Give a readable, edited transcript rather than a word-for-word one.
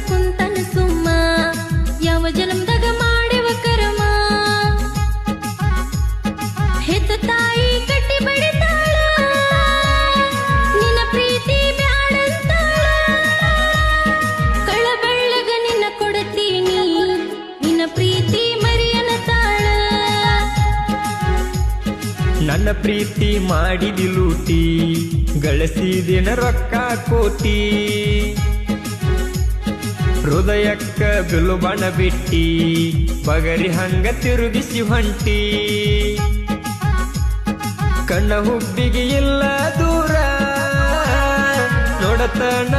ಕುಂತನ ಸುಮ್ಮ ಯಾವ ಜನ್ಮದಾಗ ಮಾಡಿವ ಕರ್ಮ ಹೆತ್ತ ತಾಯಿ ಕಟ್ಟಿ ಬಡಿತಾಳ ನಿನ್ನ ಪ್ರೀತಿ ಬ್ಯಾಡಂತಾಳ ಕಳ್ಳ ಬೆಳ್ಳಗ ನಿನ್ನ ಕೊಡತೀನಿ ನಿನ್ನ ಪ್ರೀತಿ ಮರಿಯನತಾಳ ನನ್ನ ಪ್ರೀತಿ ಮಾಡಿದಿ ಲೂಟಿ ಗಳಿಸಿದಿನ ರೊಕ್ಕ ಕೋಟಿ ಹೃದಯಕ್ಕ ಬಿಲು ಬಣ ಬಿಟ್ಟಿ ಬಗರಿ ಹಂಗ ತಿರುಗಿಸಿ ಹೊಂಟಿ ಕಣ್ಣ ಹುಬ್ಬಿಗೆ ಇಲ್ಲ ದೂರ ನೋಡತನ